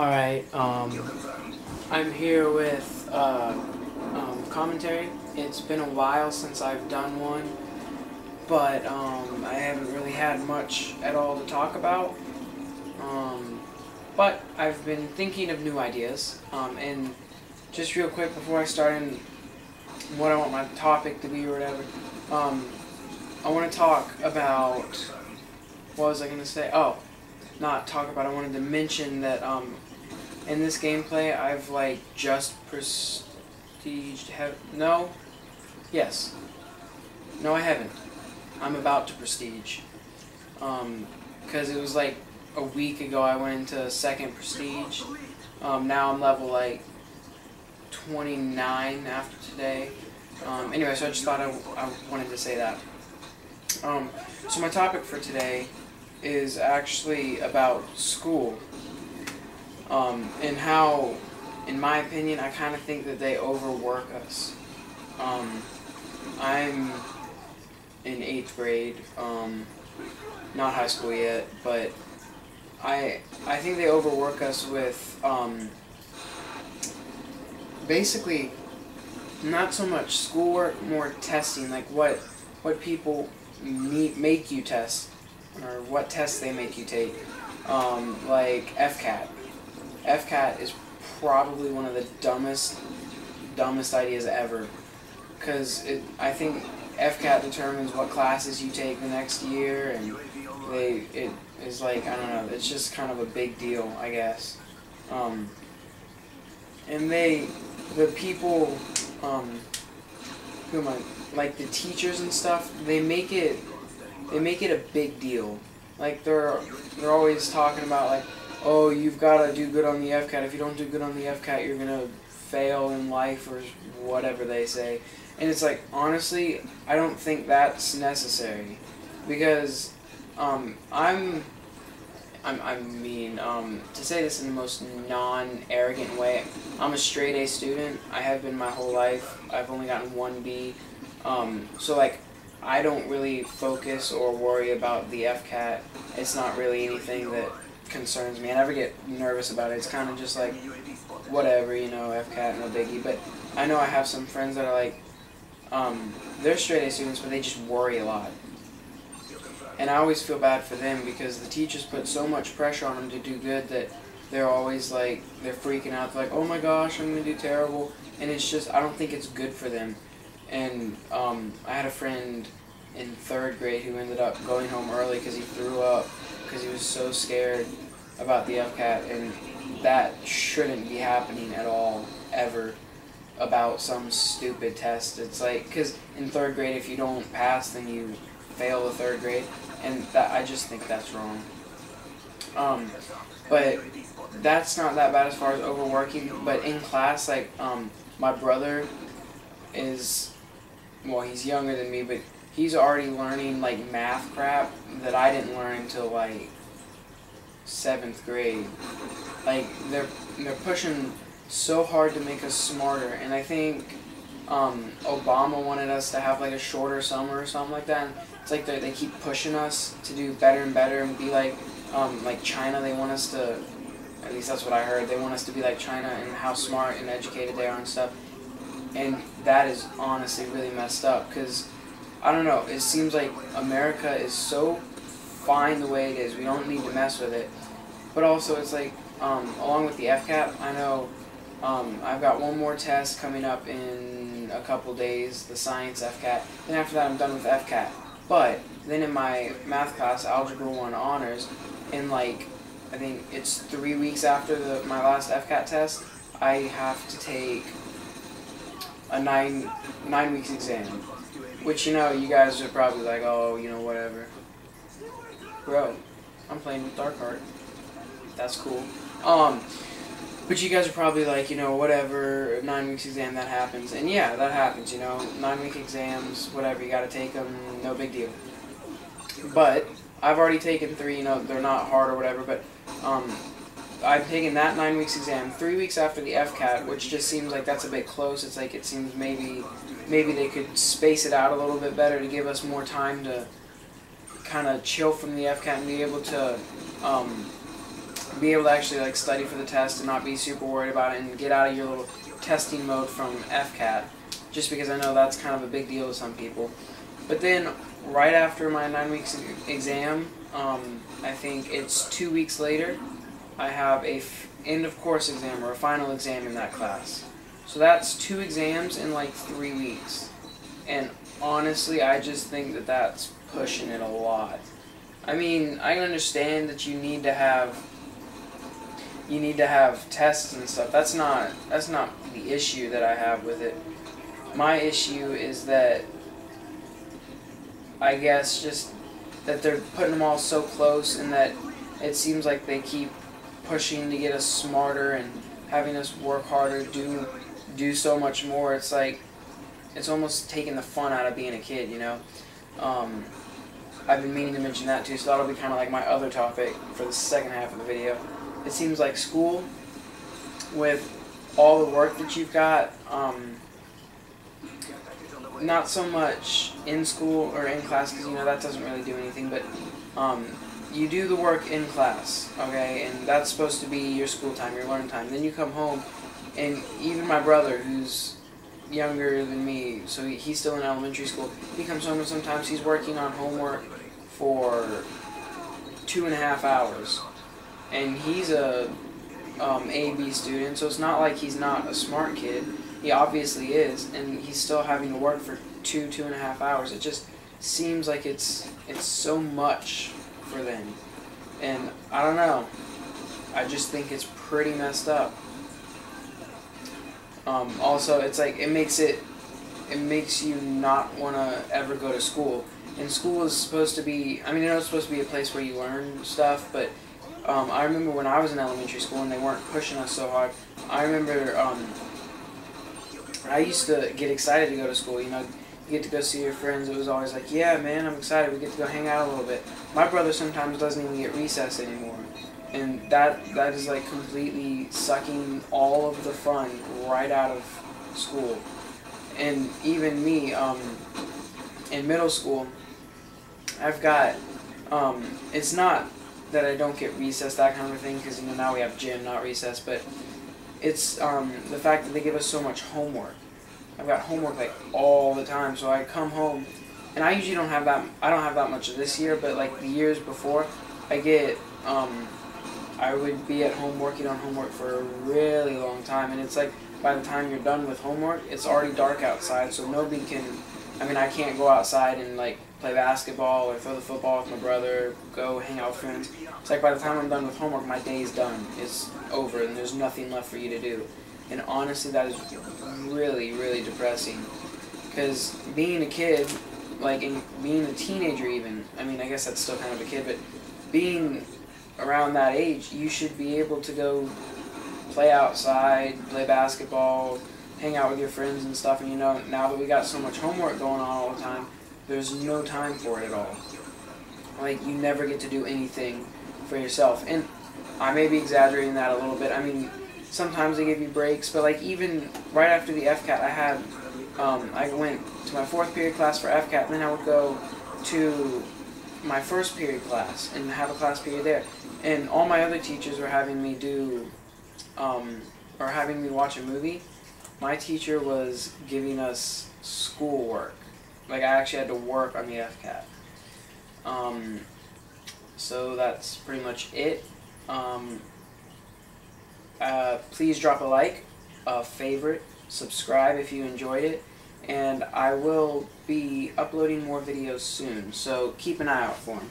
Alright, I'm here with commentary. It's been a while since I've done one, but I haven't really had much at all to talk about. But I've been thinking of new ideas, and just real quick before I start in what I want my topic to be or whatever, I want to talk about, what was I going to say? Oh, not talk about, I wanted to mention that in this gameplay I've just prestiged, no? Yes. No, I haven't. I'm about to prestige. Because it was like a week ago I went into second prestige. Now I'm level 29 after today. Anyway, so I just thought I wanted to say that. So my topic for today is actually about school. And how, in my opinion, I kind of think that they overwork us. I'm in 8th grade, not high school yet, but I think they overwork us with, basically, not so much schoolwork, more testing, like what people make you test, or what tests they make you take, like FCAT. FCAT is probably one of the dumbest ideas ever, because I think FCAT determines what classes you take the next year, and it is like, I don't know, it's just kind of a big deal, I guess. And the people, who am I, like the teachers and stuff, they make it a big deal. Like they're always talking about like, oh, you've got to do good on the FCAT. If you don't do good on the FCAT, you're gonna fail in life, or whatever they say. And it's like, honestly, I don't think that's necessary, because to say this in the most non-arrogant way, I'm a straight A student. I have been my whole life. I've only gotten 1 B. So like, I don't really focus or worry about the FCAT. It's not really anything that concerns me. I never get nervous about it. It's kind of just like, whatever, you know, FCAT, no biggie. But I know I have some friends that are like, they're straight A students, but they just worry a lot. And I always feel bad for them, because the teachers put so much pressure on them to do good that they're always like, they're freaking out. They're like, oh my gosh, I'm going to do terrible. And it's just, I don't think it's good for them. And I had a friend in 3rd grade who ended up going home early because he threw up, because he was so scared about the FCAT, and that shouldn't be happening at all, ever, about some stupid test. It's like, because in 3rd grade, if you don't pass, then you fail the 3rd grade, and that, I just think that's wrong. But that's not that bad as far as overworking. But in class, like, my brother is, well, he's younger than me, but he's already learning like math crap that I didn't learn until like 7th grade. Like they're pushing so hard to make us smarter, and I think Obama wanted us to have like a shorter summer or something like that. And it's like they keep pushing us to do better and better and be like China. They want us to, at least that's what I heard, they want us to be like China and how smart and educated they are and stuff. And that is honestly really messed up, because I don't know, it seems like America is so fine the way it is. We don't need to mess with it. But also it's like, along with the FCAT, I know I've got one more test coming up in a couple days, the science FCAT. Then after that I'm done with FCAT. But then in my math class, Algebra 1 Honors, in like, I think it's 3 weeks after my last FCAT test, I have to take a 9 weeks exam. Which, you know, you guys are probably like, oh, you know, whatever. Bro, I'm playing with Darkheart. That's cool. But you guys are probably like, you know, whatever, 9 weeks exam, that happens. And yeah, that happens, you know, 9-week exams, whatever, you gotta take them, no big deal. But I've already taken 3, you know, they're not hard or whatever, but I've taken that 9 weeks exam 3 weeks after the FCAT, which just seems like that's a bit close. It's like, it seems maybe they could space it out a little bit better to give us more time to kind of chill from the FCAT and be able to be able to actually like study for the test and not be super worried about it and get out of your little testing mode from FCAT, just because I know that's kind of a big deal to some people. But then right after my 9 weeks exam, I think it's 2 weeks later, I have a end of course exam or a final exam in that class. So that's 2 exams in like 3 weeks. And honestly, I just think that that's pushing it a lot. I mean, I understand that you need to have tests and stuff. That's not the issue that I have with it. My issue is that I guess just that they're putting them all so close, and that it seems like they keep pushing to get us smarter and having us work harder, do so much more. It's like it's almost taking the fun out of being a kid, you know. I've been meaning to mention that too, so that'll be kind of like my other topic for the second half of the video. It seems like school, with all the work that you've got, not so much in school or in class, because you know that doesn't really do anything, but you do the work in class, okay, and that's supposed to be your school time, your learn time. Then you come home, and even my brother, who's younger than me, so he's still in elementary school, he comes home and sometimes he's working on homework for 2.5 hours, and he's a A/B student, so it's not like he's not a smart kid. He obviously is, and he's still having to work for 2.5 hours. It just seems like it's so much for them, and I don't know, I just think it's pretty messed up. Also, it's like it makes you not want to ever go to school. And school is supposed to be, I mean, it's supposed to be a place where you learn stuff, but I remember when I was in elementary school and they weren't pushing us so hard, I remember I used to get excited to go to school, you know, you get to go see your friends. It was always like, yeah, man, I'm excited, we get to go hang out a little bit. My brother sometimes doesn't even get recess anymore. And that is like completely sucking all of the fun right out of school. And even me, in middle school, I've got, it's not that I don't get recess, that kind of thing, because you know now we have gym, not recess, but it's the fact that they give us so much homework. I've got homework like all the time, so I come home, and I usually don't have that much of this year, but like the years before, I would be at home working on homework for a really long time, and it's like by the time you're done with homework, it's already dark outside, so nobody can, I mean, I can't go outside and like play basketball or throw the football with my brother, go hang out with friends. It's like by the time I'm done with homework, my day's done. It's over, and there's nothing left for you to do. And honestly, that is really, really depressing. Because being a kid, like being a teenager even, I mean, I guess that's still kind of a kid, but being around that age, you should be able to go play outside, play basketball, hang out with your friends and stuff. And you know, now that we got so much homework going on all the time, there's no time for it at all. Like, you never get to do anything for yourself. And I may be exaggerating that a little bit. I mean, sometimes they give you breaks, but like even right after the FCAT, I went to my 4th period class for FCAT, and then I would go to my 1st period class and have a class period there. And all my other teachers were having me do, or having me watch a movie. My teacher was giving us schoolwork. Like, I actually had to work on the FCAT. So that's pretty much it. Please drop a like, a favorite, subscribe if you enjoyed it, and I will be uploading more videos soon, so keep an eye out for them.